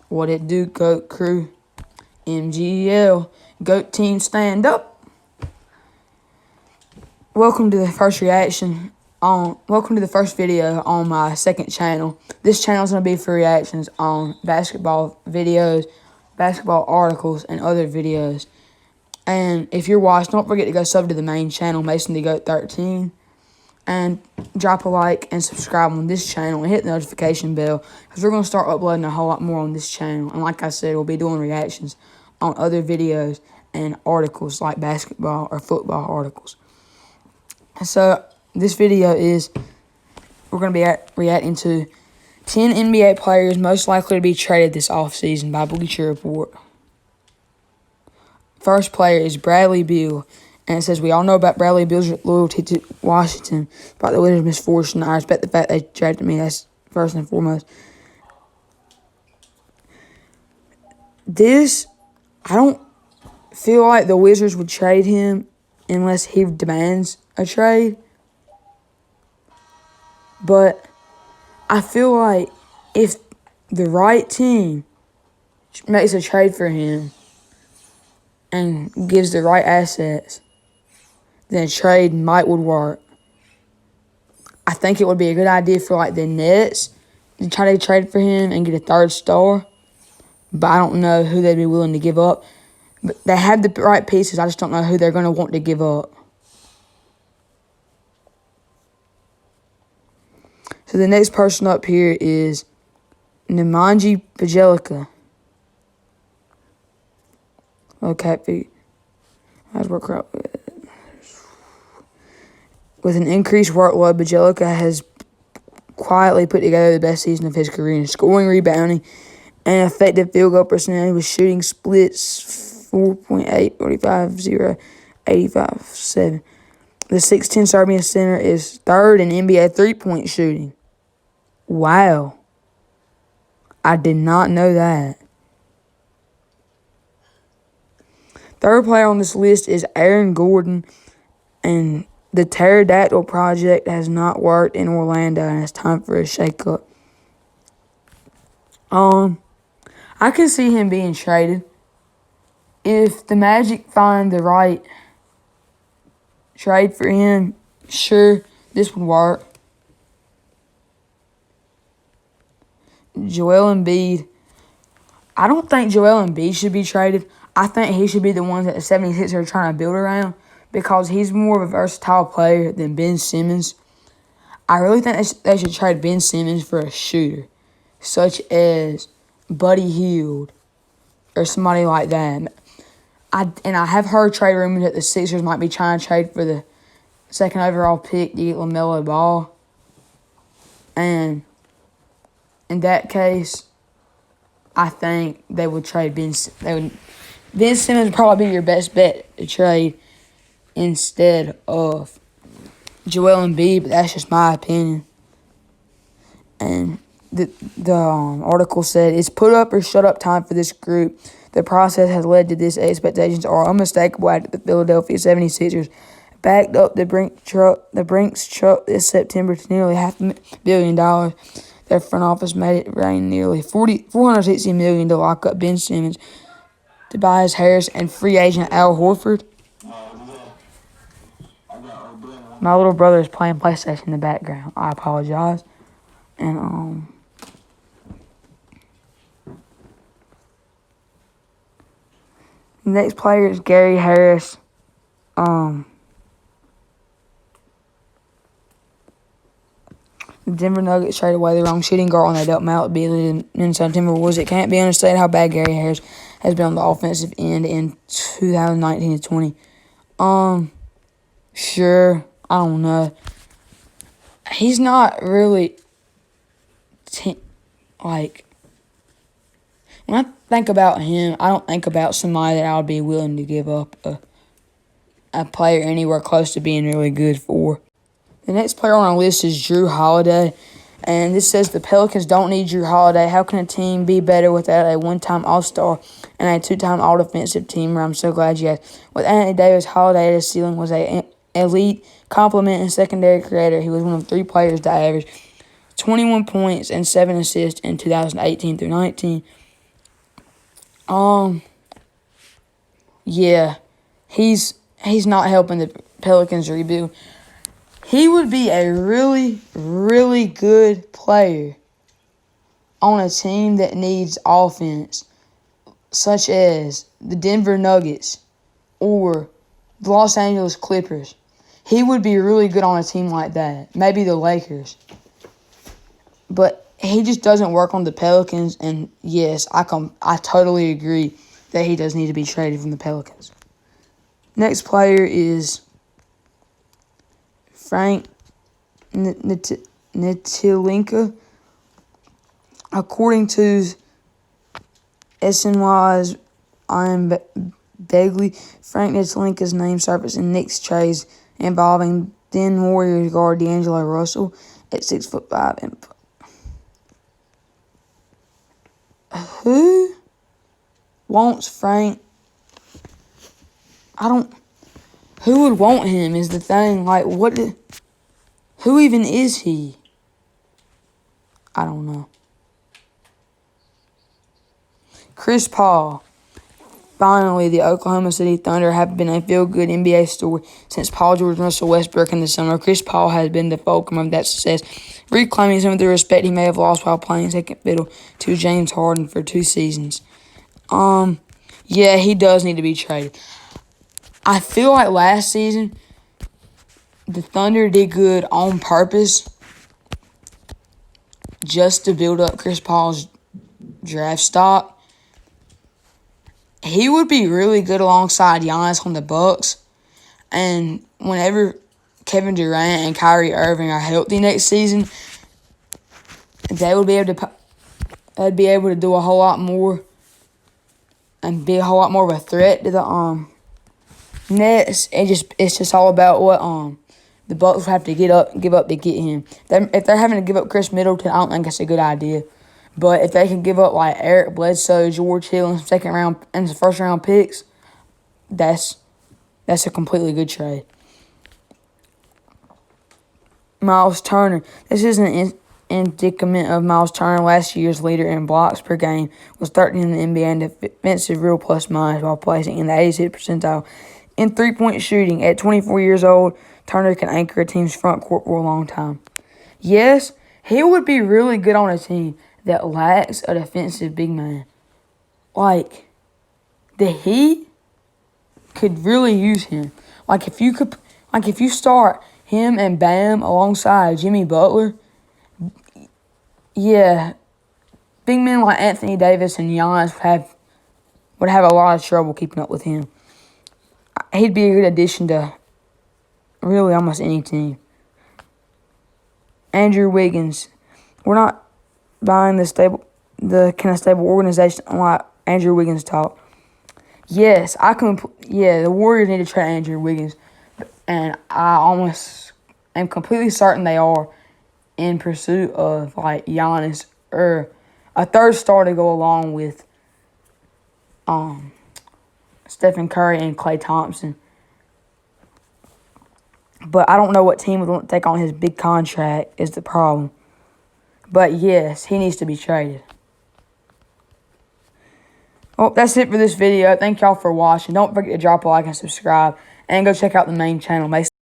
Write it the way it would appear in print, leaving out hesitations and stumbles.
What it do, GOAT crew? MGL. GOAT team, stand up. Welcome to the first video on my second channel. This channel is going to be for reactions on basketball videos, basketball articles, and other videos. And if you're watching, don't forget to go sub to the main channel, Mason the GOAT 13. And drop a like and subscribe on this channel and hit the notification bell, because we're going to start uploading a whole lot more on this channel. And like I said, we'll be doing reactions on other videos and articles like basketball or football articles. So this video is, we're going to be reacting to 10 NBA players most likely to be traded this offseason by Bleacher Report. First player is Bradley Beal. And it says, we all know about Bradley Beal's loyalty to Washington, about the Wizards' misfortune. I respect the fact they drafted me. That's first and foremost. I don't feel like the Wizards would trade him unless he demands a trade. But I feel like if the right team makes a trade for him and gives the right assets, then a trade would work. I think it would be a good idea for like the Nets to try to trade for him and get a third star. But I don't know who they'd be willing to give up. But they have the right pieces. I just don't know who they're going to want to give up. So the next person up here is Nemanja Bjelica. Okay, how's work out? With an increased workload, Bjelica has quietly put together the best season of his career in scoring, rebounding, and effective field goal percentage, with shooting splits 4.8, 45, 0, 85, 7. The 6'10" Serbian center is third in NBA three-point shooting. Wow. I did not know that. Third player on this list is Aaron Gordon, and the Pterodactyl project has not worked in Orlando, and it's time for a shakeup. I can see him being traded. If the Magic find the right trade for him, sure, this would work. Joel Embiid. I don't think Joel Embiid should be traded. I think he should be the ones that the 76ers are trying to build around, because he's more of a versatile player than Ben Simmons. I really think they should trade Ben Simmons for a shooter, such as Buddy Hield or somebody like that. I have heard trade rumors that the Sixers might be trying to trade for the second overall pick to get LaMelo Ball. And in that case, I think they would trade Ben Simmons would probably be your best bet to trade instead of Joel Embiid, but that's just my opinion. And the article said, it's put up or shut up time for this group. The process has led to this. Expectations are unmistakable after the Philadelphia 76ers backed up the Brinks truck this September to nearly $500 million. Their front office made it rain nearly $460 million to lock up Ben Simmons, Tobias Harris, and free agent Al Horford. My little brother is playing PlayStation in the background. I apologize. And the next player is Gary Harris. The Denver Nuggets traded away the wrong shooting guard when they dealt Mallet Beasley in Minnesota Timberwolves. It can't be understated how bad Gary Harris has been on the offensive end in 2019 and 20. Sure, I don't know. He's not really, when I think about him, I don't think about somebody that I would be willing to give up a player anywhere close to being really good for. The next player on our list is Drew Holiday. And this says the Pelicans don't need Drew Holiday. How can a team be better without a one-time All-Star and a two-time All-Defensive teamer? I'm so glad you asked. With Anthony Davis, Holiday at his ceiling was an elite complement and secondary creator. He was one of 3 players to average 21 points and 7 assists in 2018 through 19. Yeah, he's not helping the Pelicans rebuild. He would be a really, really good player on a team that needs offense, such as the Denver Nuggets or the Los Angeles Clippers. He would be really good on a team like that. Maybe the Lakers. But he just doesn't work on the Pelicans, and yes, I totally agree that he does need to be traded from the Pelicans. Next player is Frank Ntilikina. According to SNY's Ian Begley, Frank Ntilikina's name surfaced in Knicks trades involving then Warriors guard D'Angelo Russell at 6'5" and who wants Frank? Who would want him is the thing. Like, who even is he? I don't know. Chris Paul. Finally, the Oklahoma City Thunder have been a feel-good NBA story since Paul George and Russell Westbrook in the summer. Chris Paul has been the fulcrum of that success, reclaiming some of the respect he may have lost while playing second fiddle to James Harden for 2 seasons. Yeah, he does need to be traded. I feel like last season, the Thunder did good on purpose just to build up Chris Paul's draft stock. He would be really good alongside Giannis on the Bucks. And whenever Kevin Durant and Kyrie Irving are healthy next season, they would be able to do a whole lot more and be a whole lot more of a threat to the Nets. It's just all about what the Bucks would have to give up to get him. If they're having to give up Chris Middleton, I don't think that's a good idea. But if they can give up like Eric Bledsoe, George Hill, and second round and the first round picks, that's a completely good trade. Miles Turner. This is an indictment of Miles Turner. Last year's leader in blocks per game was 13th in the NBA in defensive real plus minus while placing in the 86th percentile in three-point shooting. At 24 years old, Turner can anchor a team's front court for a long time. Yes, he would be really good on a team that lacks a defensive big man. Like, the Heat could really use him. If you start him and Bam alongside Jimmy Butler, yeah, big men like Anthony Davis and Giannis would have a lot of trouble keeping up with him. He'd be a good addition to really almost any team. Andrew Wiggins. We're not buying the kind of stable organization like Andrew Wiggins talk. Yes, the Warriors need to trade Andrew Wiggins, and I almost am completely certain they are in pursuit of like Giannis or a third star to go along with Stephen Curry and Klay Thompson. But I don't know what team would want to take on his big contract is the problem. But yes, he needs to be traded. Well, that's it for this video. Thank y'all for watching. Don't forget to drop a like and subscribe. And go check out the main channel.